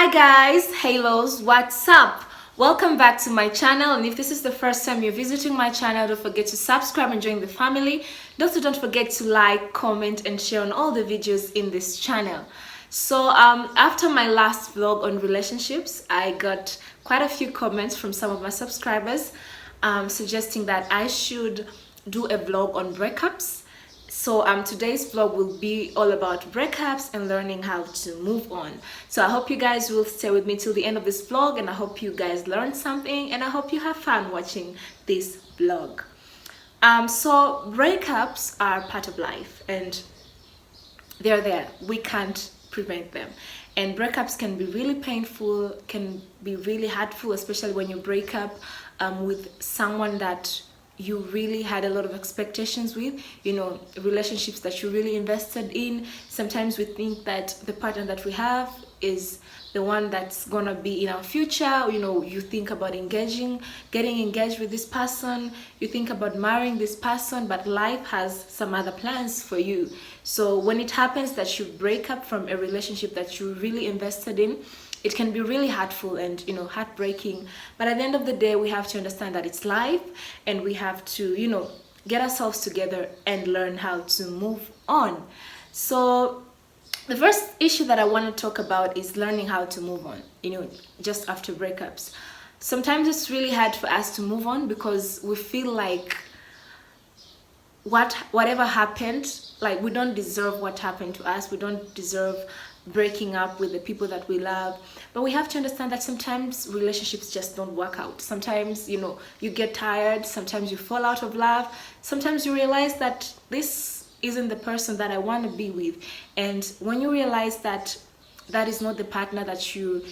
Hi guys, halos, what's up? Welcome back to my channel, and if this is the first time you're visiting my channel, don't forget to subscribe and join the family. Also, don't forget to like, comment and share on all the videos in this channel. So after my last vlog on relationships, I got quite a few comments from some of my subscribers suggesting that I should do a vlog on breakups. So today's vlog will be all about breakups and learning how to move on. So I hope you guys will stay with me till the end of this vlog, and I hope you guys learned something, and I hope you have fun watching this vlog. So breakups are part of life, and they're there. We can't prevent them. And breakups can be really painful, can be really hurtful, especially when you break up with someone that you really had a lot of expectations with, relationships that you really invested in. Sometimes we think that the partner that we have is the one that's gonna be in our future. You think about getting engaged with this person, you think about marrying this person, but life has some other plans for you. So when it happens that you break up from a relationship that you really invested in, it can be really hurtful and heartbreaking. But at the end of the day, we have to understand that it's life, and we have to get ourselves together and learn how to move on. So the first issue that I want to talk about is learning how to move on, just after breakups. Sometimes it's really hard for us to move on because we feel like whatever happened, like we don't deserve what happened to us. We don't deserve breaking up with the people that we love. But we have to understand that sometimes relationships just don't work out. Sometimes you get tired, sometimes you fall out of love, sometimes you realize that this isn't the person that I want to be with. And when you realize that that is not the partner that you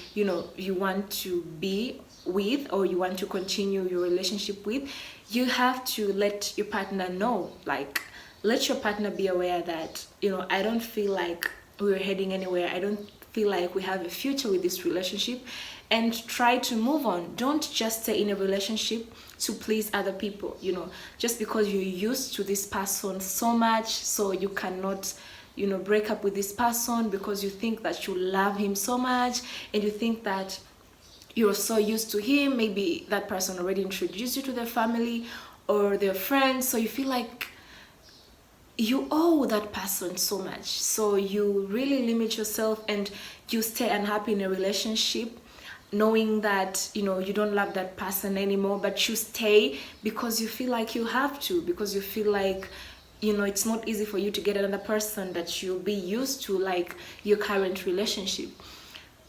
want to be with, or you want to continue your relationship with, you have to let your partner know, like let your partner be aware that I don't feel like we're heading anywhere. I don't feel like we have a future with this relationship, and try to move on. Don't just stay in a relationship to please other people, just because you're used to this person so much, so you cannot break up with this person because you think that you love him so much, and you think that you're so used to him. Maybe that person already introduced you to their family or their friends, so you feel like you owe that person so much, so you really limit yourself and you stay unhappy in a relationship, knowing that you don't love that person anymore, but you stay because you feel like you have to, because you feel like it's not easy for you to get another person that you'll be used to, like your current relationship.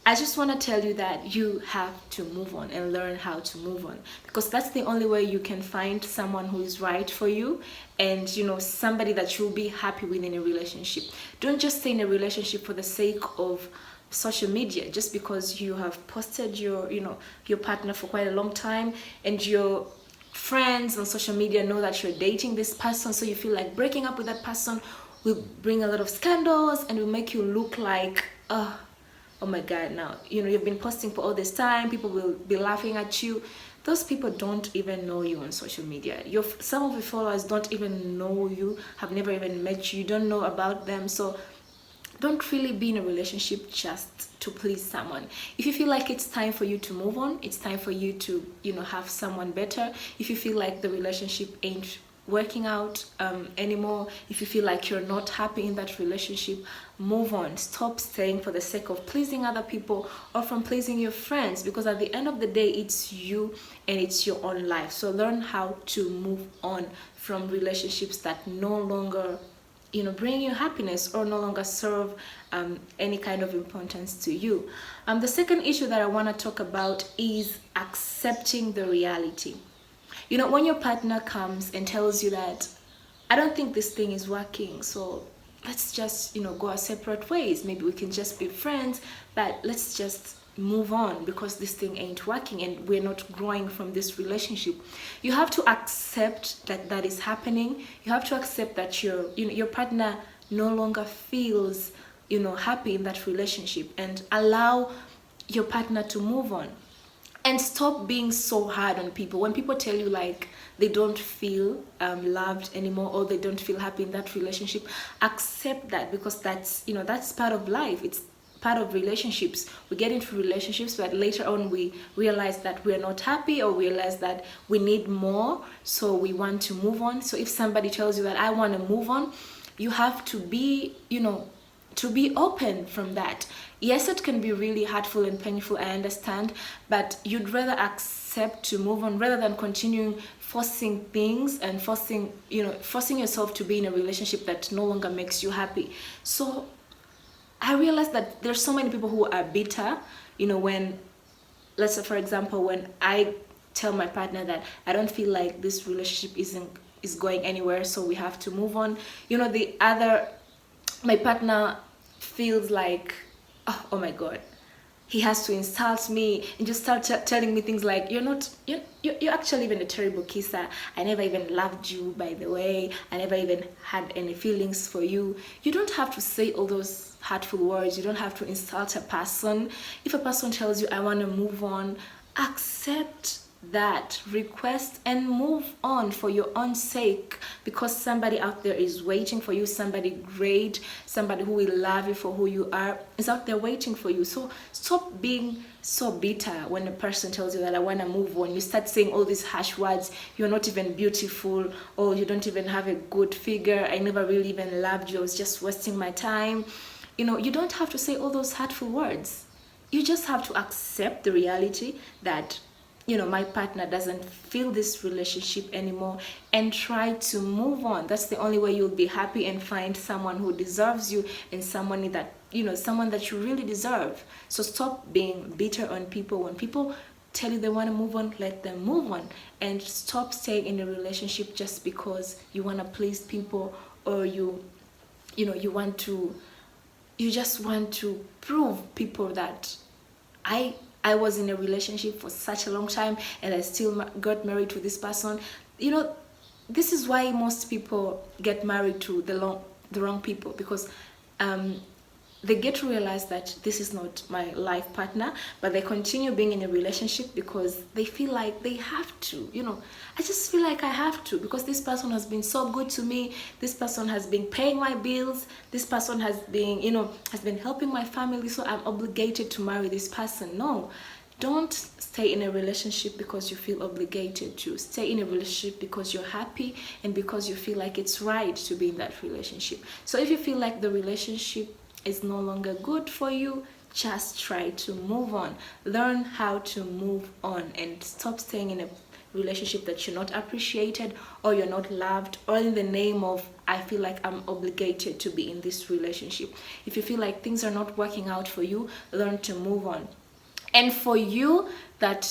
I just want to tell you that you have to move on and learn how to move on, because that's the only way you can find someone who is right for you, and somebody that you'll be happy with in a relationship. Don't just stay in a relationship for the sake of social media, just because you have posted your partner for quite a long time, and your friends on social media know that you're dating this person, so you feel like breaking up with that person will bring a lot of scandals and will make you look like oh my god, now you've been posting for all this time, people will be laughing at you. Those people don't even know you on social media. Some of your followers don't even know you, have never even met you, don't know about them. So don't really be in a relationship just to please someone. If you feel like it's time for you to move on, it's time for you to have someone better. If you feel like the relationship ain't working out anymore, if you feel like you're not happy in that relationship, move on. Stop staying for the sake of pleasing other people or from pleasing your friends, because at the end of the day, it's you and it's your own life. So learn how to move on from relationships that no longer bring you happiness or no longer serve any kind of importance to you. The second issue that I want to talk about is accepting the reality. When your partner comes and tells you that I don't think this thing is working, so let's just go our separate ways, maybe we can just be friends, but let's just move on because this thing ain't working and we're not growing from this relationship. You have to accept that that is happening. You have to accept that your partner no longer feels happy in that relationship, and allow your partner to move on. And stop being so hard on people. When people tell you like they don't feel loved anymore, or they don't feel happy in that relationship, accept that, because that's part of life. It's part of relationships. We get into relationships, but later on we realize that we're not happy, or realize that we need more, so we want to move on. So if somebody tells you that I want to move on, you have to be, to be open from that. Yes, it can be really hurtful and painful, I understand, but you'd rather accept to move on rather than continuing forcing things and forcing yourself to be in a relationship that no longer makes you happy. So I realized that there's so many people who are bitter, when, let's say for example, when I tell my partner that I don't feel like this relationship is going anywhere, so we have to move on. My partner feels like, oh my god, he has to insult me and just start telling me things like, you're actually even a terrible kisser. I never even loved you, by the way. I never even had any feelings for you. You don't have to say all those hurtful words. You don't have to insult a person. If a person tells you, I want to move on, accept that request and move on for your own sake, because somebody out there is waiting for you. Somebody great, somebody who will love you for who you are, is out there waiting for you. So stop being so bitter when a person tells you that I want to move on. You start saying all these harsh words, you're not even beautiful, or you don't even have a good figure, I never really even loved you, I was just wasting my time. You don't have to say all those hurtful words. You just have to accept the reality that my partner doesn't feel this relationship anymore, and try to move on. That's the only way you'll be happy and find someone who deserves you, and someone that you really deserve. So stop being bitter on people. When people tell you they want to move on, let them move on, and stop staying in a relationship just because you want to please people, or you just want to prove people that I was in a relationship for such a long time and I still got married to this person. This is why most people get married to the wrong people, because they get to realize that this is not my life partner, but they continue being in a relationship because they feel like they have to. I just feel like I have to, because this person has been so good to me, this person has been paying my bills, this person has been helping my family, so I'm obligated to marry this person. No, don't stay in a relationship because you feel obligated to. Stay in a relationship because you're happy and because you feel like it's right to be in that relationship. So if you feel like the relationship is no longer good for you, just try to move on. Learn how to move on and stop staying in a relationship that you're not appreciated, or you're not loved, or in the name of I feel like I'm obligated to be in this relationship. If you feel like things are not working out for you, learn to move on. And for you that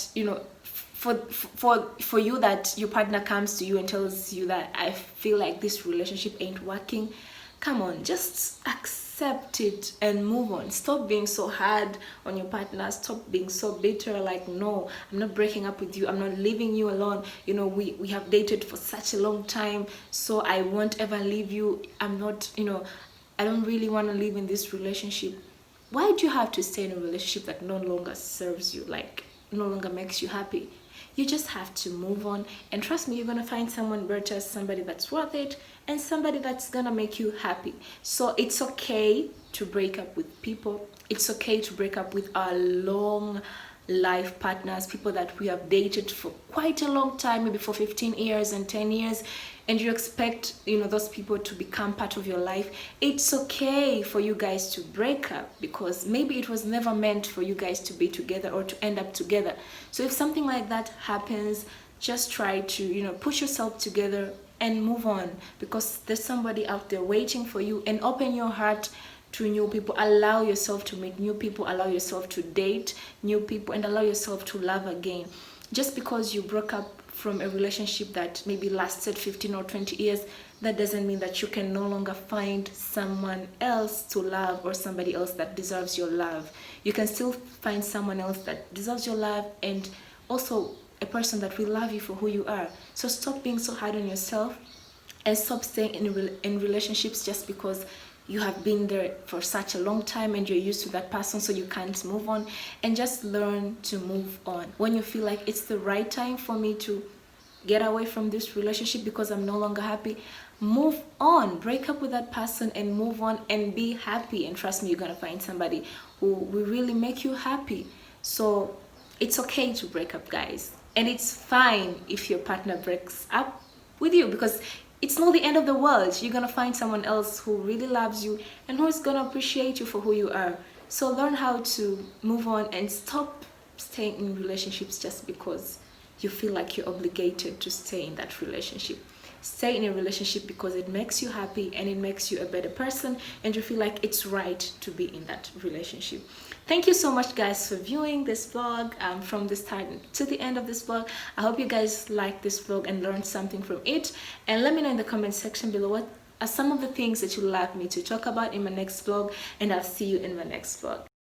for you that your partner comes to you and tells you that I feel like this relationship ain't working, come on, just accept it and move on. Stop being so hard on your partner. Stop being so bitter, like, no, I'm not breaking up with you, I'm not leaving you alone. We have dated for such a long time, so I won't ever leave you. I'm not, I don't really want to live in this relationship. Why do you have to stay in a relationship that no longer serves you, like no longer makes you happy? You just have to move on, and trust me, you're gonna find someone better, somebody that's worth it, and somebody that's gonna make you happy. So it's okay to break up with people. It's okay to break up with our long life partners, people that we have dated for quite a long time, maybe for 15 years and 10 years, and you expect those people to become part of your life. It's okay for you guys to break up, because maybe it was never meant for you guys to be together or to end up together. So if something like that happens, just try to push yourself together and move on, because there's somebody out there waiting for you. And open your heart to new people. Allow yourself to meet new people, allow yourself to date new people, and allow yourself to love again. Just because you broke up from a relationship that maybe lasted 15 or 20 years, that doesn't mean that you can no longer find someone else to love, or somebody else that deserves your love. You can still find someone else that deserves your love, and also a person that will love you for who you are. So stop being so hard on yourself, and stop staying in relationships just because you have been there for such a long time and you're used to that person, so you can't move on. And just learn to move on. When you feel like it's the right time for me to get away from this relationship because I'm no longer happy, move on, break up with that person and move on and be happy. And trust me, you're gonna find somebody who will really make you happy. So it's okay to break up, guys, and it's fine if your partner breaks up with you, because it's not the end of the world. You're gonna find someone else who really loves you and who is gonna appreciate you for who you are. So learn how to move on and stop staying in relationships just because you feel like you're obligated to stay in that relationship. Stay in a relationship because it makes you happy and it makes you a better person, and you feel like it's right to be in that relationship. Thank you so much, guys, for viewing this vlog from the start to the end of this vlog. I hope you guys liked this vlog and learned something from it, and let me know in the comment section below what are some of the things that you'd like me to talk about in my next vlog, and I'll see you in my next vlog.